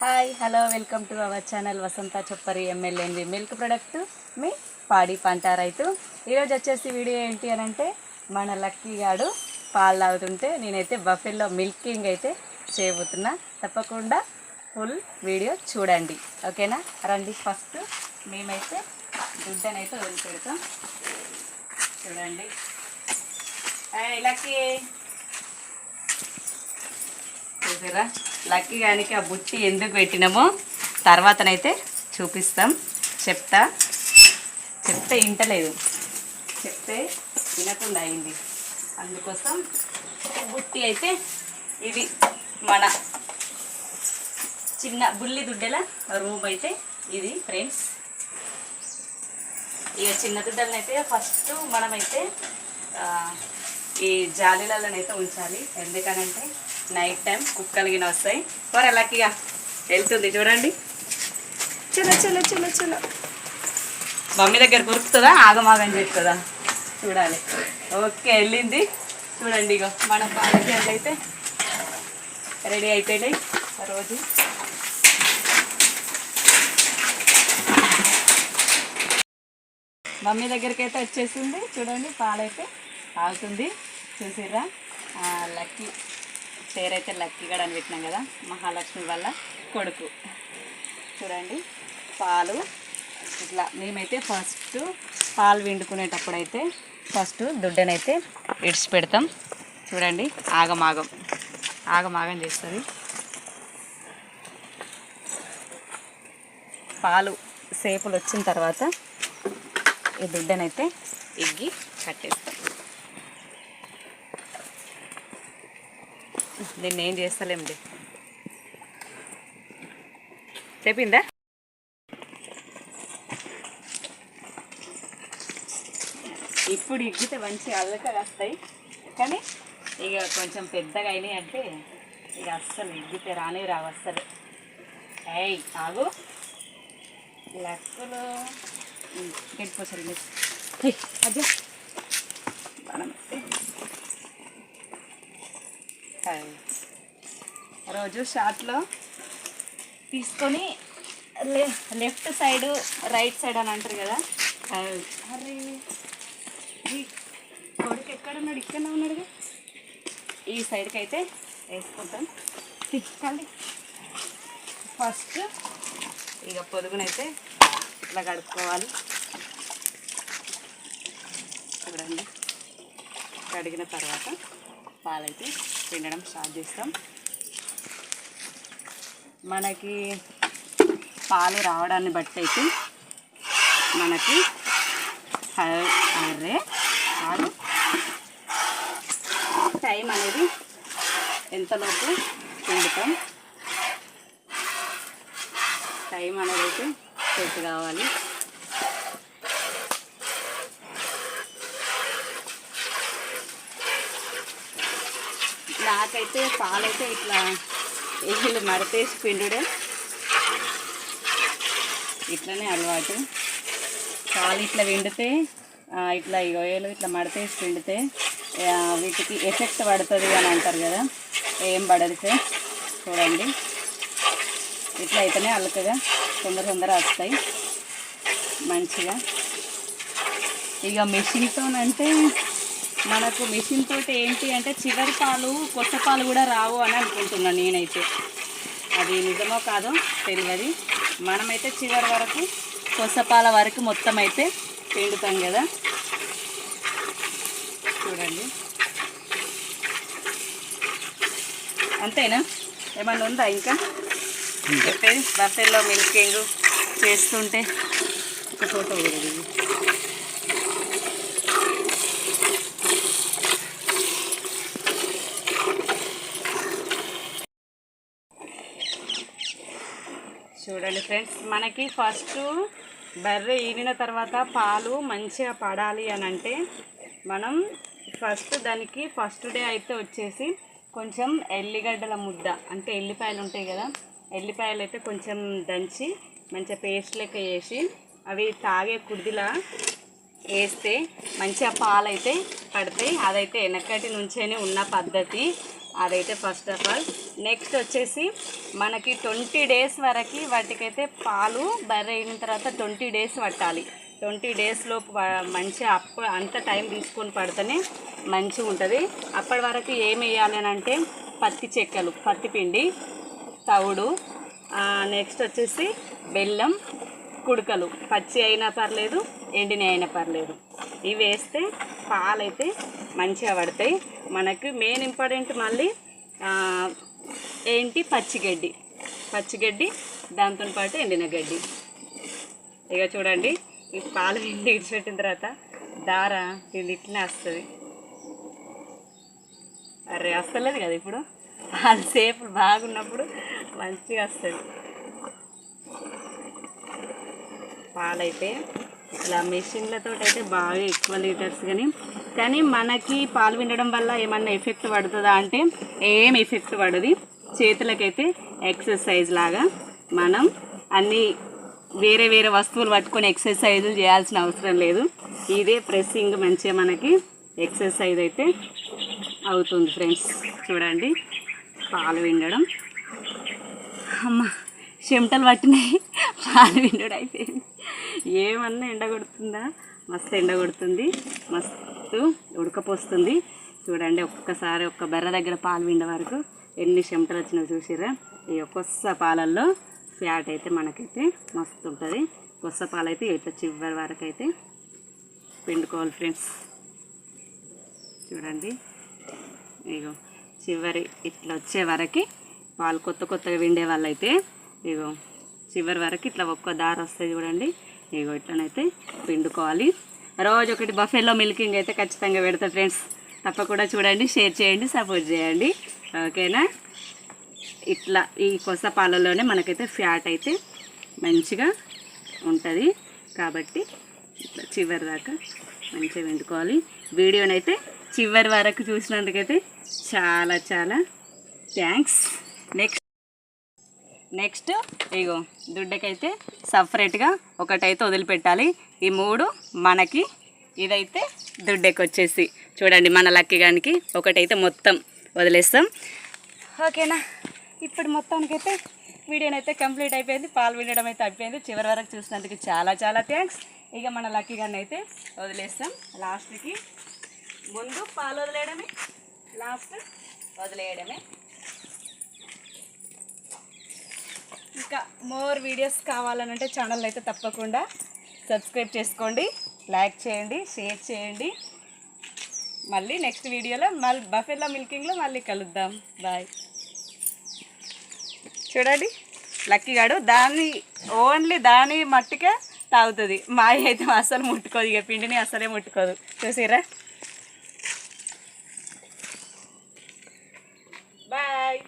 Hi hello welcome to our channel Vasantha Choppari ఎమ్మెల్యేది milk product మీ పాడి పంట రైతు. ఈరోజు వచ్చేసి వీడియో ఏంటి అని అంటే మన లక్కీ గాడు పాలు తాగుతుంటే నేనైతే బఫెల్లో మిల్కింగ్ అయితే చేయబోతున్నా. తప్పకుండా ఫుల్ వీడియో చూడండి, ఓకేనా? రండి. ఫస్ట్ మేమైతే దుడ్డనైతే వదిలిపెడతాం. చూడండి. లక్కీ చూసారా? లక్కీ గానికి ఆ బుట్టి ఎందుకు పెట్టినామో తర్వాతనైతే చూపిస్తాం. చెప్తే వింటలేదు, చెప్తే వినకుండా అయింది. అందుకోసం బుట్టి అయితే ఇది మన చిన్న బుల్లి దుడ్డెల రూమ్ అయితే ఇది ఫ్రెండ్స్. ఇక చిన్న దుడ్డలనైతే ఫస్ట్ మనమైతే ఈ జాలీలలోనైతే ఉంచాలి. ఎందుకనంటే నైట్ టైం కుక్కలు గిన వస్తాయి. పోరా లక్కీగా వెళ్తుంది చూడండి. చలో చలో చలో చలో. మమ్మీ దగ్గర కొరుకుతుందా ఆగమాగని చెప్తుందా చూడాలి. ఓకే వెళ్ళింది. చూడండి ఇక మన పాలకేళ్ళు అయితే రెడీ అయిపోయినాయి. రోజు మమ్మీ దగ్గరికి అయితే వచ్చేసింది. చూడండి పాలైతే ఆగుతుంది. చూసిర్రా? లక్కీ పేరైతే లక్కీ గడ అని పెట్టినాం కదా, మహాలక్ష్మి వాళ్ళ కొడుకు. చూడండి పాలు ఇట్లా మేమైతే ఫస్ట్ పాలు విండుకునేటప్పుడు అయితే ఫస్ట్ దుడ్డనైతే ఇడిచి పెడతాం. చూడండి ఆగమాగం చేస్తుంది. పాలు సేపులు వచ్చిన తర్వాత ఈ దుడ్డనైతే ఎగ్గి కట్టేస్తాం. దీన్ని ఏం చేస్తలేండి. చెప్పిందా? ఇప్పుడు ఇగ్గితే మంచి అల్లకగా వస్తాయి, కానీ ఇక కొంచెం పెద్దగా అయినాయి అంటే ఇక అస్సలు ఇగ్గితే రావు అస్సలు. ఏయ్ ఆగు లక్కులు గడిపోసరి అదే రోజు షార్ట్లో తీసుకొని లెఫ్ట్ సైడు రైట్ సైడ్ అని అంటారు కదా. అరే కొడుకు ఎక్కడున్నాడు? ఇక్కడనే ఉన్నాడుగా. ఈ సైడ్కి అయితే వేసుకుంటాం. తిక్కాలి ఫస్ట్. ఇక పొదుగునైతే ఇట్లా కడుక్కోవాలి. చూడండి, కడిగిన తర్వాత పాలైతే పిండడం స్టార్ట్ చేస్తాం. మనకి పాలు రావడాన్ని బట్టి అయితే మనకి పాలు టైం అనేది ఎంతలోపు పిండుతాం. టైం అనేది అయితే సెట్ కావాలి. నాకైతే పాలైతే ఇట్లా వీళ్ళు మడతేసి పిండుడే ఇట్లనే అలవాటు. పాలు ఇట్లా పిండితే ఇట్లా ఇగోయలు ఇట్లా మడతేసి పిండితే వీటికి ఎఫెక్ట్ పడుతుంది అని అంటారు కదా. ఏం పడదు. చూడండి ఇట్లా అయితేనే అలకగా తొందర వస్తాయి మంచిగా. ఇక మిషన్తోనంటే మనకు మిషన్ తోటి ఏంటి అంటే చివరి పాలు కొత్త పాలు కూడా రావు అని అనుకుంటున్నాను నేనైతే. అది నిజమో కాదో తెలియదు. మనమైతే చివరి వరకు కొత్త పాల వరకు మొత్తం అయితే పిండుతాం కదా. చూడండి అంతేనా? ఏమన్నా ఉందా ఇంకా చెప్పేది? బఫెల్లో మిల్కింగ్ చేస్తుంటే ఒక ఫోటో కూడా. చూడండి ఫ్రెండ్స్, మనకి ఫస్ట్ బర్రె ఈనిన తర్వాత పాలు మంచిగా పడాలి అని అంటే మనం ఫస్ట్ దానికి ఫస్ట్ డే అయితే వచ్చేసి కొంచెం ఎల్లిగడ్డల ముద్ద అంటే ఎల్లిపాయలు ఉంటాయి కదా, ఎల్లిపాయలు అయితే కొంచెం దంచి మంచిగా పేస్ట్ లెక్క వేసి అవి తాగే కుడిదిలా వేస్తే మంచిగా పాలు అయితే పడతాయి. అదైతే వెనకటి నుంచే ఉన్న పద్ధతి. అదైతే ఫస్ట్ ఆఫ్ ఆల్. నెక్స్ట్ వచ్చేసి మనకి 20 డేస్ వరకు వాటికైతే పాలు బర్రె అయిన తర్వాత 20 డేస్ పట్టాలి. 20 డేస్ లోపు మంచిగా అంత టైం తీసుకొని పడితేనే మంచిగా ఉంటుంది. అప్పటి వరకు ఏమి వేయాలి అని అంటే పత్తి చెక్కలు, పత్తి పిండి, తవుడు, నెక్స్ట్ వచ్చేసి బెల్లం, కుడుకలు, పచ్చి అయినా పర్లేదు, ఎండిన అయినా పర్లేదు. ఇవి వేస్తే పాలైతే మంచిగా పడతాయి. మనకు మెయిన్ ఇంపార్టెంట్ మళ్ళీ ఏంటి పచ్చిగడ్డి, దాంతో పాటు ఎండిన గడ్డి. ఇక చూడండి, ఈ పాలు పిండి ఇడిచిపెట్టిన తర్వాత దార ఇది ఇట్లనే వస్తుంది. అరే వస్తలేదు కదా, ఇప్పుడు అది సేపు బాగున్నప్పుడు మంచిగా వస్తుంది. పాలైతే ఇట్లా మెషిన్లతో అయితే బాగా ఎక్కువ లీటర్స్ కానీ మనకి పాలు పిండడం వల్ల ఏమన్నా ఎఫెక్ట్ పడుతుందా అంటే ఏం ఎఫెక్ట్ పడదు. చేతులకైతే ఎక్సర్సైజ్ లాగా మనం అన్నీ వేరే వేరే వస్తువులు పట్టుకొని ఎక్సర్సైజులు చేయాల్సిన అవసరం లేదు. ఇదే ప్రెస్సింగ్ మంచిగా మనకి ఎక్సర్సైజ్ అయితే అవుతుంది ఫ్రెండ్స్. చూడండి పాలు పిండడం, అమ్మ చెమటలు పట్టినాయి, పాలు పిండడం అయిపోయింది. ఏమన్నా ఎండ కొడుతుందా? మస్తు ఎండ కొడుతుంది, మస్తు ఉడకపోస్తుంది. చూడండి ఒక్కసారి ఒక్క బర్ర దగ్గర పాలు పిండే వరకు ఎన్ని చెమటలు వచ్చినాయో చూసిర్రా. ఈ కొత్త పాలల్లో ఫ్యాట్ అయితే మనకైతే మస్తు ఉంటుంది. కొత్త పాలు అయితే ఇట్లా చివరి వరకు అయితే పిండుకోవాలి ఫ్రెండ్స్. చూడండి ఇగో చివరి ఇట్లా వచ్చే వరకు పాలు కొత్తగా విండే వాళ్ళైతే ఇగో చివరి వరకు ఇట్లా ఒక్క దారి వస్తుంది చూడండి. ఇగో ఇట్లనైతే పిండుకోవాలి. రోజు ఒకటి బఫెలో మిల్కింగ్ అయితే ఖచ్చితంగా పెడతా ఫ్రెండ్స్. తప్పకుండా చూడండి, షేర్ చేయండి, సపోర్ట్ చేయండి, ఓకేనా. ఇట్లా ఈ కొత్త పాలలోనే మనకైతే ఫ్యాట్ అయితే మంచిగా ఉంటుంది కాబట్టి ఇట్లా చివరి దాకా మంచిగా వండుకోవాలి. వీడియోనైతే చివరి వరకు చూసినందుకైతే చాలా చాలా థ్యాంక్స్. నెక్స్ట్ ఇగో దుడ్డకైతే సపరేట్గా ఒకటైతే వదిలిపెట్టాలి. ఈ 3 మనకి, ఇదైతే దుడ్డకి వచ్చేసి చూడండి మన లక్కీగానికి ఒకటైతే మొత్తం వదిలేస్తాం, ఓకేనా. ఇప్పుడు మొత్తానికైతే వీడియోనైతే కంప్లీట్ అయిపోయింది. పాలు పిండడం అయితే అయిపోయింది. చివరి వరకు చూసినందుకు చాలా చాలా థ్యాంక్స్. ఇక మన లక్కీగాన్ని అయితే వదిలేస్తాం. లాస్ట్కి ముందు పాలు వదిలేయడమే, లాస్ట్ వదిలేయడమే. ఇంకా మోర్ వీడియోస్ కావాలనంటే ఛానల్ అయితే తప్పకుండా సబ్స్క్రైబ్ చేసుకోండి, లైక్ చేయండి, షేర్ చేయండి. మళ్ళీ నెక్స్ట్ వీడియోలో బఫెలో మిల్కింగ్లో మళ్ళీ కలుద్దాం. బాయ్. చూడండి లక్కీగాడు ఓన్లీ దాని మట్టికే తాగుతుంది. మాయ అయితే అస్సలు ముట్టుకోదు, ఇక పిండిని అస్సలే ముట్టుకోదు. చూసిరా. బాయ్.